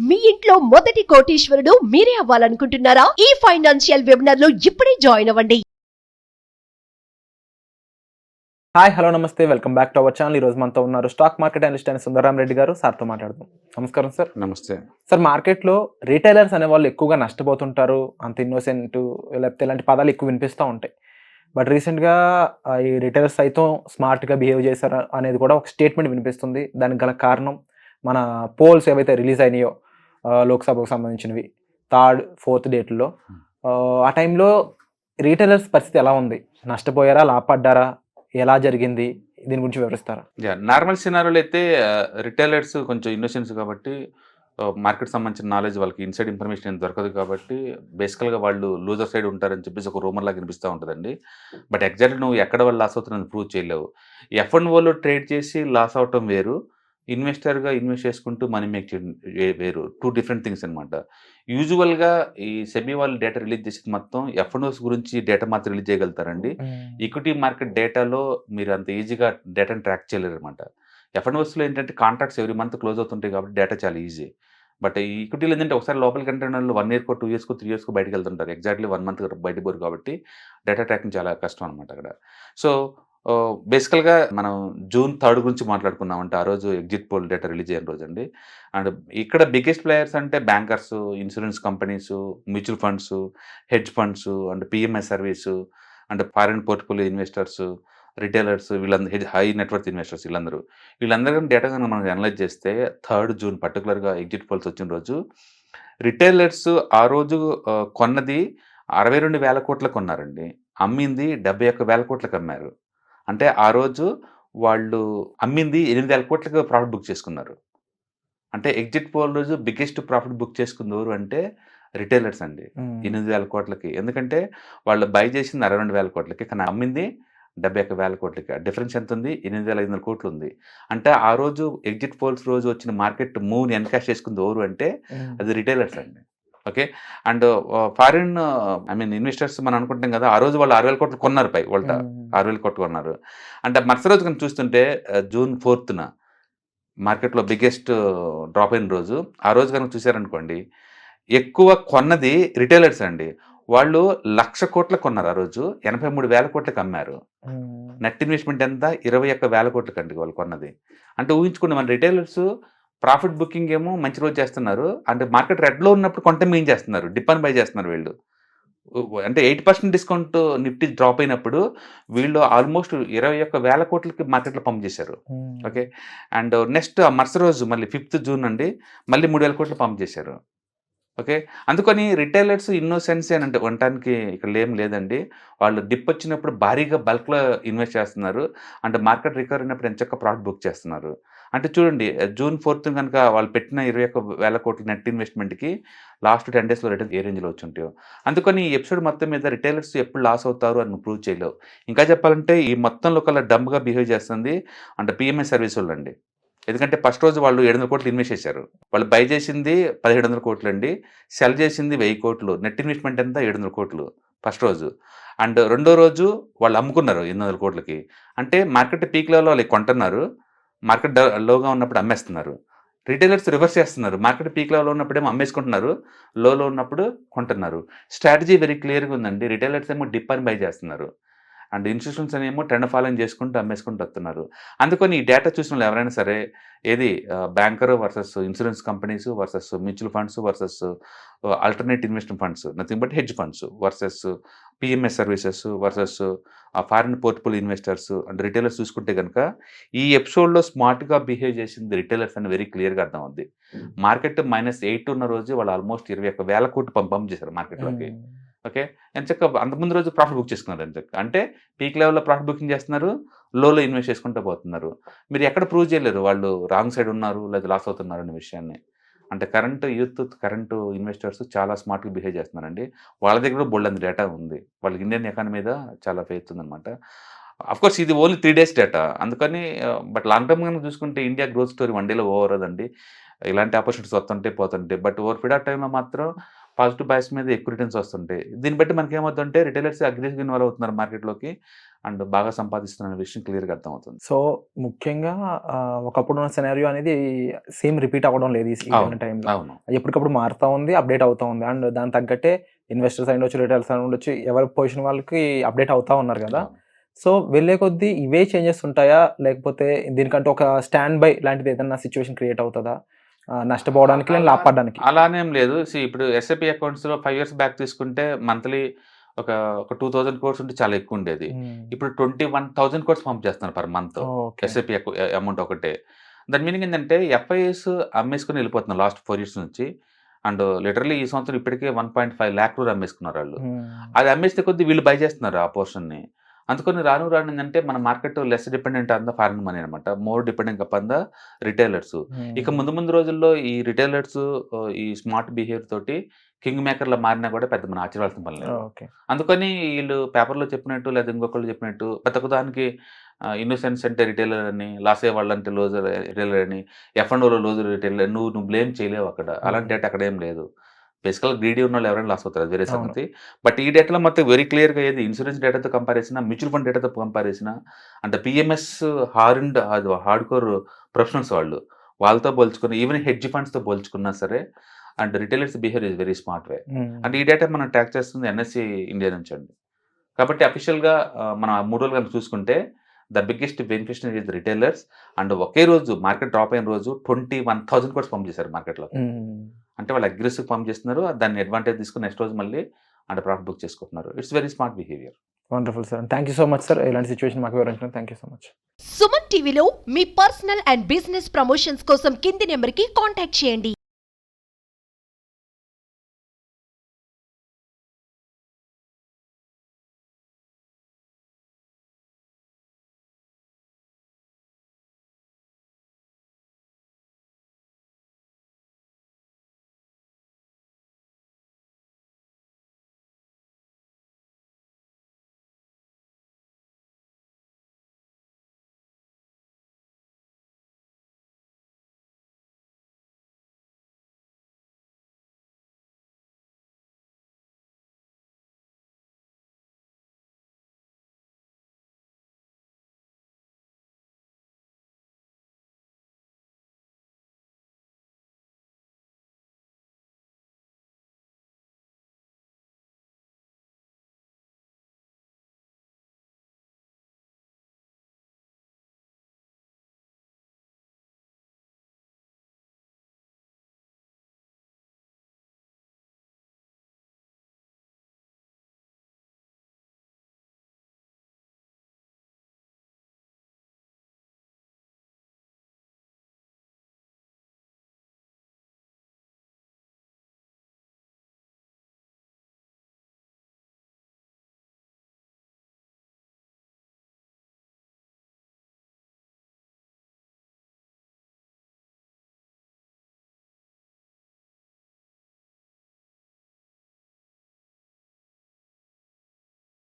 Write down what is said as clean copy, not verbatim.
మీ ఇంట్లో మొదటి కోటీశ్వరుడు మీరే అవ్వాలనుకుంటున్నారా? ఈ ఫైనాన్షియల్ వెబినార్ లో ఇప్పుడే జాయిన్ అవ్వండి. హాయ్ హలో నమస్తే, welcome back to our channel. ఈ రోజు మనతో ఉన్నారు స్టాక్ మార్కెట్ అనలిస్ట్ అయిన సుందరరాం రెడ్డి గారు. సార్తో మాట్లాడదాం. నమస్కారం సార్. నమస్తే సార్, మార్కెట్లో రీటైలర్స్ అనే వాళ్ళు ఎక్కువగా నష్టపోతుంటారు, అంత ఇన్నోసెంట్ లేకపోతే ఇలాంటి పదాలు ఎక్కువ వినిపిస్తూ ఉంటాయి. బట్ రీసెంట్గా ఈ రీటైలర్స్ సైతం స్మార్ట్గా బిహేవ్ చేశారు అనేది కూడా ఒక స్టేట్మెంట్ వినిపిస్తుంది. దానికి గల కారణం మన పోల్స్ ఏవైతే రిలీజ్ అయినాయో లోక్సభకు సంబంధించినవి 3rd 4th డేట్లో, ఆ టైంలో రీటైలర్స్ పరిస్థితి ఎలా ఉంది? నష్టపోయారా, లాభపడ్డారా, ఎలా జరిగింది? దీని గురించి వివరిస్తారా? నార్మల్ సినారియోలో అయితే రిటైలర్స్ కొంచెం ఇన్నోసెన్స్ కాబట్టి మార్కెట్ సంబంధించిన నాలెడ్జ్ వాళ్ళకి ఇన్సైడ్ ఇన్ఫర్మేషన్ ఏం దొరకదు కాబట్టి బేసికల్గా వాళ్ళు లూజర్ సైడ్ ఉంటారని చెప్పేసి ఒక రూమర్ లాగా అనిపిస్తూ ఉంటుందండి. బట్ ఎగ్జాక్ట్లీ నువ్వు ఎక్కడ వాళ్ళు లాస్ అవుతున్నారని ప్రూవ్ చేయలేవు. F&Oలో ట్రేడ్ చేసి లాస్ అవటం వేరు, ఇన్వెస్టర్గా ఇన్వెస్ట్ చేసుకుంటూ మనీ మేక్ చేయడం వేరు. 2 డిఫరెంట్ థింగ్స్ అనమాట. యూజువల్గా ఈ సెబీ వాళ్ళు డేటా రిలీజ్ చేసేది మొత్తం F&Os గురించి డేటా మాత్రం రిలీజ్ చేయగలుగుతారండి. ఈక్విటీ మార్కెట్ డేటాలో మీరు అంత ఈజీగా డేటాను ట్రాక్ చేయలేరు అనమాట. F&Osలో ఏంటంటే కాంట్రాక్ట్స్ ఎవ్రీ మంత్ క్లోజ్ అవుతుంటాయి కాబట్టి డేటా చాలా ఈజీ. బట్ ఈ ఈక్విటీలో ఏంటంటే ఒకసారి లోపలికి అంటే 1 ఇయర్కో 2 ఇయర్స్కో 3 ఇయర్స్కో బయటకు వెళ్తుంటారు. ఎగ్జాక్ట్లీ 1 మంత్ బయట పోరు కాబట్టి డేటా ట్రాకింగ్ చాలా కష్టం అనమాట అక్కడ. సో బేసికల్గా మనం June 3 గురించి మాట్లాడుకున్నామంటే ఆ రోజు ఎగ్జిట్ పోల్ డేటా రిలీజ్ అయిన రోజు అండి. అండ్ ఇక్కడ బిగ్గెస్ట్ ప్లేయర్స్ అంటే bankers, insurance companies, mutual funds, hedge funds and PMS service and foreign portfolio investors, retailers, వీళ్ళందరూ హై నెట్వర్త్ ఇన్వెస్టర్స్, వీళ్ళందరూ డేటా కనుక మనం అనలైజ్ చేస్తే 3rd June పర్టికులర్గా ఎగ్జిట్ పోల్స్ వచ్చిన రోజు రిటైలర్స్ ఆ రోజు కొన్నది 62,000 కోట్లకు కొన్నారండి, అమ్మింది 71,000 కోట్లకు అమ్మారు. అంటే ఆ రోజు వాళ్ళు అమ్మింది 8,000 కోట్లకు ప్రాఫిట్ బుక్ చేసుకున్నారు. అంటే ఎగ్జిట్ పోల్ రోజు బిగ్గెస్ట్ ప్రాఫిట్ బుక్ చేసుకుంది ఎవరు అంటే రిటైలర్స్ అండి, 8,000 కోట్లకి. ఎందుకంటే వాళ్ళు బై చేసింది 62,000 కోట్లకి, కానీ అమ్మింది 71,000 కోట్లకి. డిఫరెన్స్ ఎంత ఉంది? 8,500 కోట్లు ఉంది. అంటే ఆ రోజు ఎగ్జిట్ పోల్స్ రోజు వచ్చిన మార్కెట్ మూవ్ని ఎన్కాష్ చేసుకుంది ఎవరు అంటే అది రిటైలర్స్ అండి. ఓకే. అండ్ ఫారిన్ ఇన్వెస్టర్స్ మనం అనుకుంటాం కదా, ఆ రోజు వాళ్ళు 6,000 కోట్లు కొన్నారు, పై వాళ్ళ 6,000 కోట్లు కొన్నారు. అంటే మరుసటి రోజు కనుక చూస్తుంటే June 4th మార్కెట్లో బిగ్గెస్ట్ డ్రాప్ అయిన రోజు, ఆ రోజు కనుక చూసారనుకోండి, ఎక్కువ కొన్నది రిటైలర్స్ అండి. వాళ్ళు 1,00,000 కోట్లకు కొన్నారు, ఆ రోజు 83,000 కోట్లకు అమ్మారు. నెట్ ఇన్వెస్ట్మెంట్ ఎంత? 21,000 కోట్లకి అండి వాళ్ళు కొన్నది. అంటే ఊహించుకోండి, మన రిటైలర్స్ ప్రాఫిట్ బుకింగ్ ఏమో మంచి రోజు చేస్తున్నారు, అంటే మార్కెట్ రెడ్లో ఉన్నప్పుడు కొంత ఏం చేస్తున్నారు, డిప్ అని బై చేస్తున్నారు వీళ్ళు. అంటే 8% డిస్కౌంట్ నిఫ్టీ డ్రాప్ అయినప్పుడు వీళ్ళు ఆల్మోస్ట్ 21,000 కోట్లకి మార్కెట్లో పంప్ చేశారు. ఓకే. అండ్ నెక్స్ట్ మరుసటి రోజు మళ్ళీ 5th June అండి, మళ్ళీ 3,000 కోట్లు పంప్ చేశారు. ఓకే. అందుకని రిటైలర్స్ ఇన్నోసెన్స్ అని అంటే ఉండటానికి ఇక్కడ ఏం లేదండి. వాళ్ళు డిప్ వచ్చినప్పుడు భారీగా బల్క్లో ఇన్వెస్ట్ చేస్తున్నారు, అంటే మార్కెట్ రికవర్ అయినప్పుడు ఎంచక్క ప్రాఫిట్ బుక్ చేస్తున్నారు. అంటే చూడండి, June 4th కనుక వాళ్ళు పెట్టిన 21,000 కోట్ల నెట్ ఇన్వెస్ట్మెంట్కి లాస్ట్ 10 డేస్లో రిటర్న్ ఏ రేంజ్లో వచ్చి ఉంటాయో. అందుకని ఈ ఎపిసోడ్ మొత్తం మీద రిటైలర్స్ ఎప్పుడు లాస్ అవుతారు అని ప్రూవ్ చేయలేవు. ఇంకా చెప్పాలంటే ఈ మొత్తంలో కల్లా డమ్గా బిహేవ్ చేస్తుంది అంటే PMS సర్వీస్ వాళ్ళు అండి. ఎందుకంటే ఫస్ట్ రోజు వాళ్ళు 700 కోట్లు ఇన్వెస్ట్ చేశారు. వాళ్ళు బై చేసింది 1,700 కోట్లు అండి, సెల్ చేసింది 1,000 కోట్లు. నెట్ ఇన్వెస్ట్మెంట్ ఎంత? 700 కోట్లు ఫస్ట్ రోజు. అండ్ రెండో రోజు వాళ్ళు అమ్ముకున్నారు 800 కోట్లకి. అంటే మార్కెట్ పీక్ లెవెల్లో వాళ్ళు కొంటున్నారు, మార్కెట్ లోగా ఉన్నప్పుడు అమ్మేస్తున్నారు. రిటైలర్స్ రివర్స్ చేస్తున్నారు, మార్కెట్ పీక్ లెవెల్లో ఉన్నప్పుడేమో అమ్మేసుకుంటున్నారు, లోలో ఉన్నప్పుడు కొంటున్నారు. స్ట్రాటజీ వెరీ క్లియర్గా ఉందండి. రిటైలర్స్ ఏమో డిప్ అని బై చేస్తున్నారు, అండ్ ఇన్స్టిట్యూషన్స్ అనేమో ట్రెండ్ ఫాలోయింగ్ చేసుకుంటూ అమ్మేసుకుంటూ వస్తున్నారు. అందుకని ఈ డేటా చూసిన వాళ్ళు ఎవరైనా సరే, ఏది banker versus insurance companies versus mutual funds versus alternate investment funds, nothing but hedge funds versus PMS services versus foreign portfolio investors and retailers చూసుకుంటే కనుక ఈ ఎపిసోడ్లో స్మార్ట్గా బిహేవ్ చేసింది రిటైలర్స్ అని వెరీ క్లియర్గా అర్థం అవుద్ది. మార్కెట్ -8 ఉన్న రోజు వాళ్ళు ఆల్మోస్ట్ 21,000 కోట్లు పంప్ చేశారు మార్కెట్లోకి. ఓకే. ఎంచక్క అంతకుముందు రోజు ప్రాఫిట్ బుక్ చేసుకున్నారు ఎంచక్క. అంటే పీక్ లెవెల్లో ప్రాఫిట్ బుకింగ్ చేస్తున్నారు, లోలో ఇన్వెస్ట్ చేసుకుంటూ పోతున్నారు. మీరు ఎక్కడ ప్రూవ్ చేయలేరు వాళ్ళు రాంగ్ సైడ్ ఉన్నారు లేదా లాస్ అవుతున్నారు అనే విషయాన్ని. అంటే కరెంటు ఇన్వెస్టర్స్ చాలా స్మార్ట్గా బిహేవ్ చేస్తున్నారండి. వాళ్ళ దగ్గర కూడా బోల్డంత డేటా ఉంది, వాళ్ళకి ఇండియన్ ఎకానమీ మీద చాలా ఫెయిత్ ఉందన్నమాట. అఫ్కోర్స్ ఇది ఓన్లీ 3 days డేటా, అందుకని బట్ లాంగ్ టర్మ్ కనుక చూసుకుంటే ఇండియా గ్రోత్ స్టోరీ 1 dayలో ఓవర్ అదండి. ఇలాంటి ఆపర్చునిటీస్ వస్తుంటే పోతుంటాయి. బట్ ఓవర్ పీరియడ్ ఆఫ్ టైంలో మాత్రం పాజిటివ్ బయాస్ మీద ఎక్కువ రిటర్న్స్ వస్తుంటాయి. దీన్ని బట్టి మనకేమవుతుందంటే రిటైలర్స్ అగ్రెసివ్‌గా ఇన్వాల్వ్ అవుతున్నారు మార్కెట్‌లోకి అండ్ బాగా సంపాదిస్తున్న విషయం క్లియర్‌గా అర్థమవుతుంది. సో, ముఖ్యంగా ఒకప్పుడున్న సినారియో అనేది సేమ్ రిపీట్ అవ్వడం లేదు ఈ అవును. టైంలో. అవును. ఎప్పటికప్పుడు మారుతా ఉంది, అప్డేట్ అవుతా ఉంది. అండ్ దానికి తగ్గట్టే ఇన్వెస్టర్స్ అయ్యుండొచ్చు, రిటైలర్స్ అయ్యుండొచ్చు, ఎవరి పొజిషన్ వాళ్ళకి అప్డేట్ అవుతా ఉన్నారు కదా! అవును. సో, వెళ్ళే కొద్దీ ఇవే చేంజెస్ ఉంటాయా? లేకపోతే దీనికంటూ ఒక స్టాండ్ బై లాంటిది ఏదన్నా సిట్యుయేషన్ క్రియేట్ అవుతదా? నష్టపోవడానికి లేదా లాభపడడానికి? అలానేం లేదు. ఇప్పుడు ఎస్ఐపి అకౌంట్స్‌లో 5 ఇయర్స్ బ్యాక్ తీసుకుంటే మంత్లీ ఒక 2000 క్రోర్స్ ఉంటే చాలా ఎక్కువుండేది. హ్మ్. ఇప్పుడు 21,000 క్రోర్స్ పంప్ చేస్తున్నారు per month. Okay. SIP amount ఒకటే. దాని మీనింగ్ ఏందంటే ఎఫ్ఐఎస్ అమ్మేసుకొని వెళ్ళిపోతున్నారు లాస్ట్ 4 ఇయర్స్ నుంచి. అండ్ లిటరల్లీ ఈ సంవత్సరం ఇప్పటికే 1.5 లాక్ క్రోర్ అమ్మేసుకున్నారాళ్ళు. హ్మ్. అది అమ్మేస్తే కొద్దీ వీళ్ళు బై చేస్తున్నారు ఆ పోర్షన్‌ని. అందుకని రాను రాను ఏందంటే మన market less dependent on the foreign money అనమాట. More dependent upon the retailers. ఇక హ్మ్. ముందు రోజుల్లో ఈ రిటైలర్స్ ఈ స్మార్ట్ బిహేవియర్ తోటి కింగ్ మేకర్‌లా మారినా కూడా పెద్ద మనం ఆశ్చర్యపోవాల్సిన పని లేదు. ఓకే. అందుకని ఈళ్ళు పేపర్‌లో చెప్పినట్టు లేదా ఇంకొకళ్ళు చెప్పినట్టు ప్రతి ఒక్కదానికి ఇన్నోసెన్స్ అంటే రిటైలర్ అని, లాస్ అయ్యే వాళ్ళంటే లూజర్ రిటైలర్ అని, ఎఫ్&ఓలో లూజర్ రిటైలర్ నువ్వు బ్లేమ్ చేయలేవు అక్కడ. అలాంటి డేటా అక్కడేం లేదు. బేసికల్‌గా గ్రీడీ ఉన్నోళ్ళు ఎవరైనా లాస్ అవుతారు. అది వేరే అవును. సంగతి. బట్ ఈ డేటాలో మొత్తం వెరీ క్లియర్‌గా ఏది ఇన్స్యూరెన్స్ డేటాతో కంపేర్ చేసినా, మ్యూచువల్ ఫండ్ డేటాతో కంపేర్ చేసినా, అంటే పీఎంఎస్ హార్డ్ కోర్ ప్రొఫెషనల్స్ వాళ్ళు. వాళ్ళతో పోల్చుకొని ఈవెన్ హెడ్జ్ ఫండ్స్‌తో పోల్చుకున్నా సరే and retailers behaviour is very smart way. హ్మ్. అంటే ఈ డేటా మనం ట్రాక్ చేస్తుంది ఎన్ఎస్‌సి ఇండియా నుంచి అండి. కాబట్టి అఫీషియల్‌గా మనం ఆ 3 రోజులు గనుక చూసుకుంటే the biggest beneficiary is retailers and ఒకే రోజు మార్కెట్ డ్రాప్ అయిన రోజు 21,000 క్రోర్స్ పంప్ చేశారు మార్కెట్‌లోకి. హ్మ్. అంటే వాళ్ళు అగ్రెసివ్ పంప్ చేస్తున్నారు. దాన్ని అడ్వాంటేజ్ తీసుకొని నెక్స్ట్ రోజు మళ్ళీ అంటే ప్రాఫిట్ బుక్ చేసుకుంటున్నారు. It's very smart behaviour. Wonderful sir. Thank you so much sir. ఇలాంటి సిట్యుయేషన్ మాకు వివరించినందుకు thank you so much. Suman టీవీలో మీ పర్సనల్ అండ్ బిజినెస్ ప్రమోషన్స్ కోసం కింది నెంబర్కి కాంటాక్ట్ చేయండి.